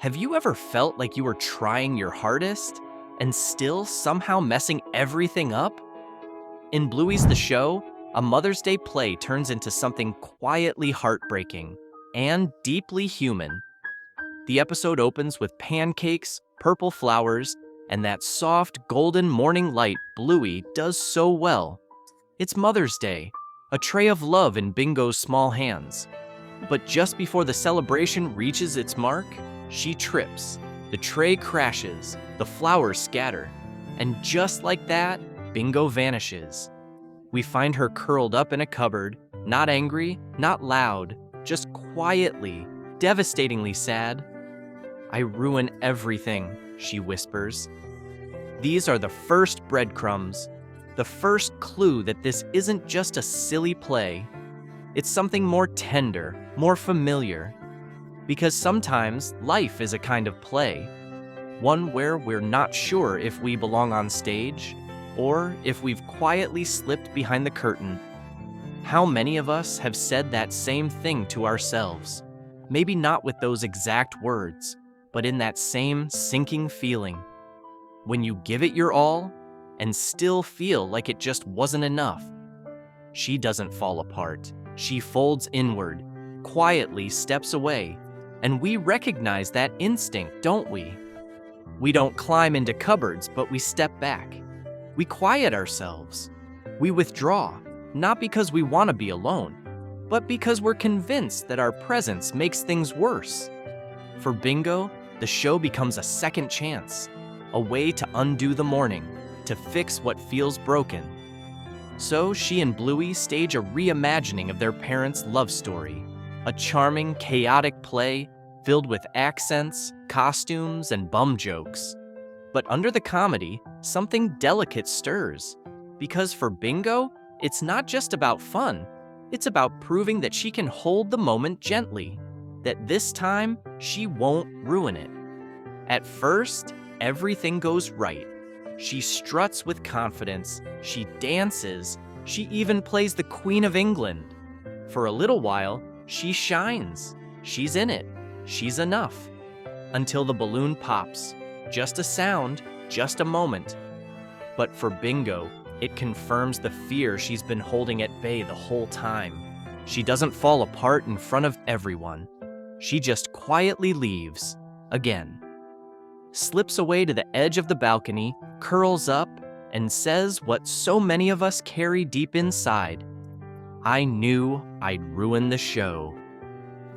Have you ever felt like you were trying your hardest and still somehow messing everything up? In Bluey's The Show, a Mother's Day play turns into something quietly heartbreaking and deeply human. The episode opens with pancakes, purple flowers, and that soft golden morning light Bluey does so well. It's Mother's Day, a tray of love in Bingo's small hands. But just before the celebration reaches its mark, she trips. The tray crashes, the flowers scatter, and just like that, Bingo vanishes. We find her curled up in a cupboard, not angry, not loud, just quietly, devastatingly sad. "I ruin everything," she whispers. These are the first breadcrumbs, the first clue that this isn't just a silly play. It's something more tender, more familiar. Because sometimes life is a kind of play, one where we're not sure if we belong on stage or if we've quietly slipped behind the curtain. How many of us have said that same thing to ourselves? Maybe not with those exact words, but in that same sinking feeling. When you give it your all and still feel like it just wasn't enough. She doesn't fall apart. She folds inward, quietly steps away, and we recognize that instinct, don't we? We don't climb into cupboards, but we step back. We quiet ourselves. We withdraw, not because we want to be alone, but because we're convinced that our presence makes things worse. For Bingo, the show becomes a second chance, a way to undo the morning, to fix what feels broken. So she and Bluey stage a reimagining of their parents' love story, a charming, chaotic play filled with accents, costumes, and bum jokes. But under the comedy, something delicate stirs. Because for Bingo, it's not just about fun, it's about proving that she can hold the moment gently, that this time she won't ruin it. At first, everything goes right. She struts with confidence, she dances, she even plays the Queen of England. For a little while, she shines. She's in it. She's enough. Until the balloon pops. Just a sound, just a moment. But for Bingo, it confirms the fear she's been holding at bay the whole time. She doesn't fall apart in front of everyone. She just quietly leaves, again. Slips away to the edge of the balcony, curls up, and says what so many of us carry deep inside. "I knew I'd ruin the show."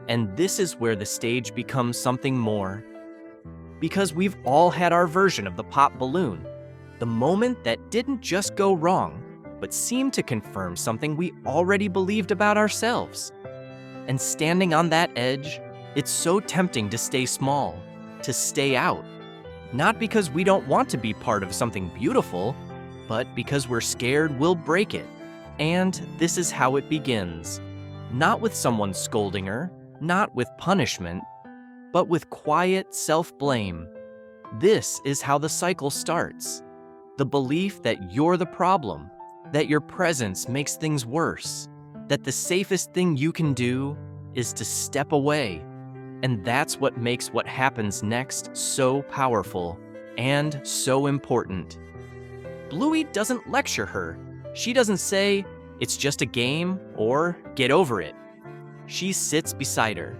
And this is where the stage becomes something more. Because we've all had our version of the pop balloon, the moment that didn't just go wrong, but seemed to confirm something we already believed about ourselves. And standing on that edge, it's so tempting to stay small, to stay out. Not because we don't want to be part of something beautiful, but because we're scared we'll break it. And this is how it begins. Not with someone scolding her, not with punishment, but with quiet self-blame. This is how the cycle starts. The belief that you're the problem, that your presence makes things worse, that the safest thing you can do is to step away. And that's what makes what happens next so powerful and so important. Bluey doesn't lecture her. She doesn't say, "It's just a game," or "Get over it." She sits beside her.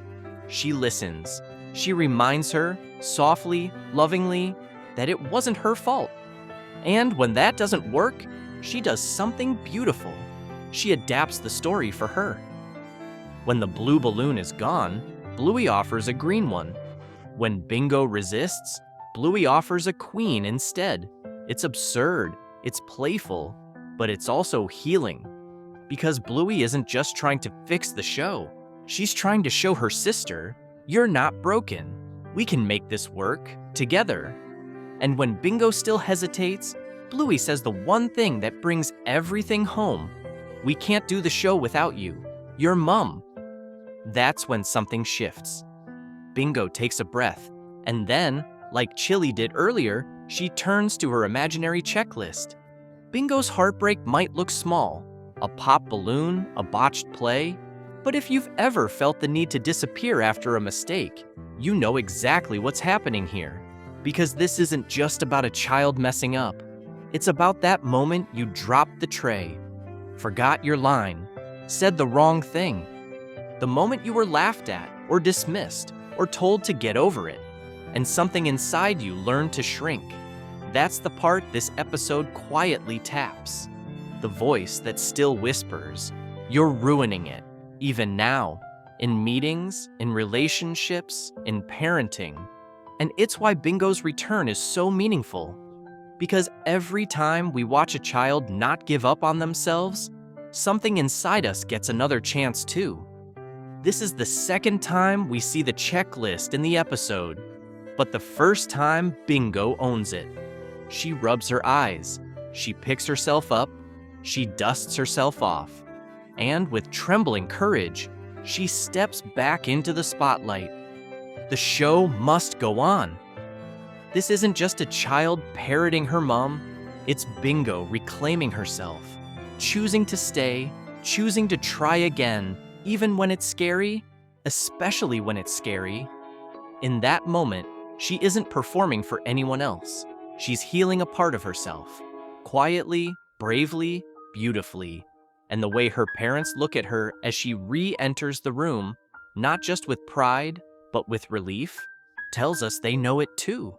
She listens. She reminds her, softly, lovingly, that it wasn't her fault. And when that doesn't work, she does something beautiful. She adapts the story for her. When the blue balloon is gone, Bluey offers a green one. When Bingo resists, Bluey offers a queen instead. It's absurd, it's playful, but it's also healing. Because Bluey isn't just trying to fix the show. She's trying to show her sister, "You're not broken. We can make this work, together." And when Bingo still hesitates, Bluey says the one thing that brings everything home. "We can't do the show without you. Your mom." That's when something shifts. Bingo takes a breath, and then, like Chili did earlier, she turns to her imaginary checklist. Bingo's heartbreak might look small, a pop balloon, a botched play, But if you've ever felt the need to disappear after a mistake, you know exactly what's happening here. Because this isn't just about a child messing up. It's about that moment you dropped the tray, forgot your line, said the wrong thing. The moment you were laughed at, or dismissed, or told to get over it, and something inside you learned to shrink. That's the part this episode quietly taps. The voice that still whispers, "You're ruining it," even now, in meetings, in relationships, in parenting. And it's why Bingo's return is so meaningful. Because every time we watch a child not give up on themselves, something inside us gets another chance too. This is the second time we see the checklist in the episode, but the first time Bingo owns it. She rubs her eyes, she picks herself up, she dusts herself off, and with trembling courage, she steps back into the spotlight. The show must go on. This isn't just a child parroting her mom, it's Bingo reclaiming herself, choosing to stay, choosing to try again, even when it's scary, especially when it's scary. In that moment, she isn't performing for anyone else. She's healing a part of herself, quietly, bravely, beautifully. And the way her parents look at her as she re-enters the room, not just with pride, but with relief, tells us they know it too.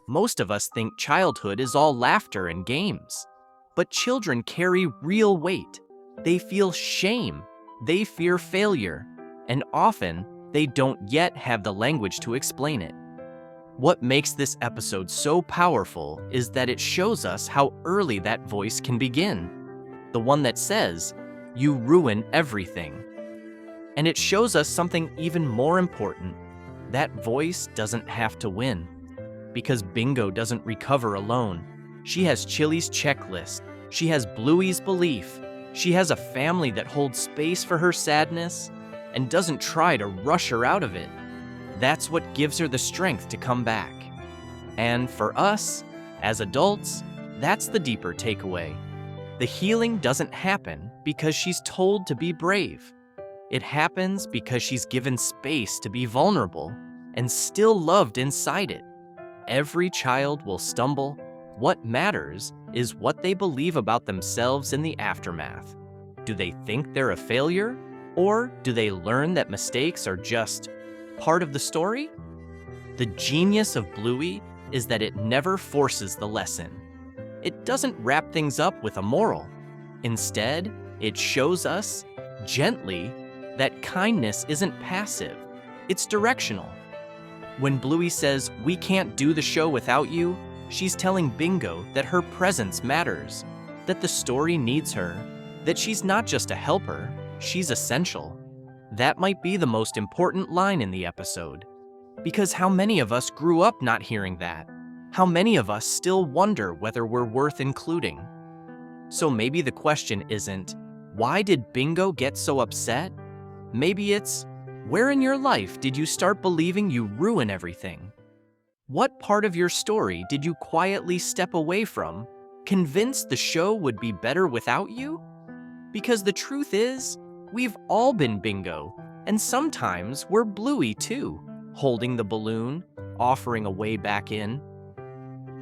Most of us think childhood is all laughter and games. But children carry real weight. They feel shame. They fear failure. And often, they don't yet have the language to explain it. What makes this episode so powerful is that it shows us how early that voice can begin. The one that says, "You ruin everything." And it shows us something even more important. That voice doesn't have to win. Because Bingo doesn't recover alone. She has Chili's checklist. She has Bluey's belief. She has a family that holds space for her sadness and doesn't try to rush her out of it. That's what gives her the strength to come back. And for us, as adults, that's the deeper takeaway. The healing doesn't happen because she's told to be brave. It happens because she's given space to be vulnerable and still loved inside it. Every child will stumble. What matters is what they believe about themselves in the aftermath. Do they think they're a failure? Or do they learn that mistakes are just part of the story? The genius of Bluey is that it never forces the lesson. It doesn't wrap things up with a moral. Instead, it shows us, gently, that kindness isn't passive, it's directional. When Bluey says, "We can't do the show without you," she's telling Bingo that her presence matters, that the story needs her, that she's not just a helper, she's essential. That might be the most important line in the episode. Because how many of us grew up not hearing that? How many of us still wonder whether we're worth including? So maybe the question isn't, why did Bingo get so upset? Maybe it's, where in your life did you start believing you ruin everything? What part of your story did you quietly step away from, convinced the show would be better without you? Because the truth is, we've all been Bingo, and sometimes we're Bluey too, holding the balloon, offering a way back in.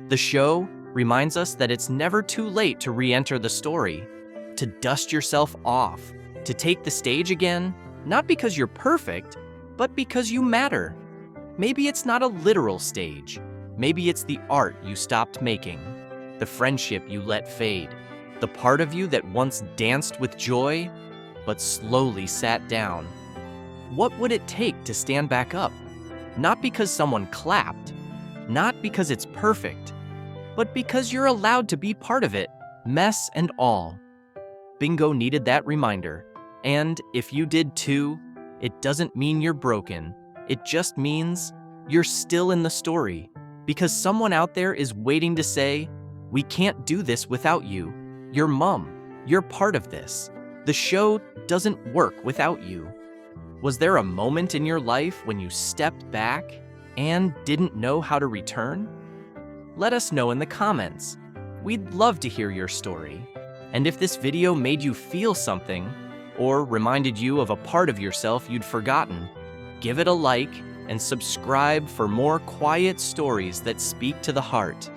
The show reminds us that it's never too late to re-enter the story, to dust yourself off, to take the stage again, not because you're perfect, but because you matter. Maybe it's not a literal stage. Maybe it's the art you stopped making, the friendship you let fade, the part of you that once danced with joy, but slowly sat down. What would it take to stand back up? Not because someone clapped, not because it's perfect, but because you're allowed to be part of it, mess and all. Bingo needed that reminder. And if you did too, it doesn't mean you're broken. It just means you're still in the story. Because someone out there is waiting to say, "We can't do this without you. You're mom. You're part of this. The show doesn't work without you." Was there a moment in your life when you stepped back and didn't know how to return? Let us know in the comments. We'd love to hear your story. And if this video made you feel something, or reminded you of a part of yourself you'd forgotten, give it a like and subscribe for more quiet stories that speak to the heart.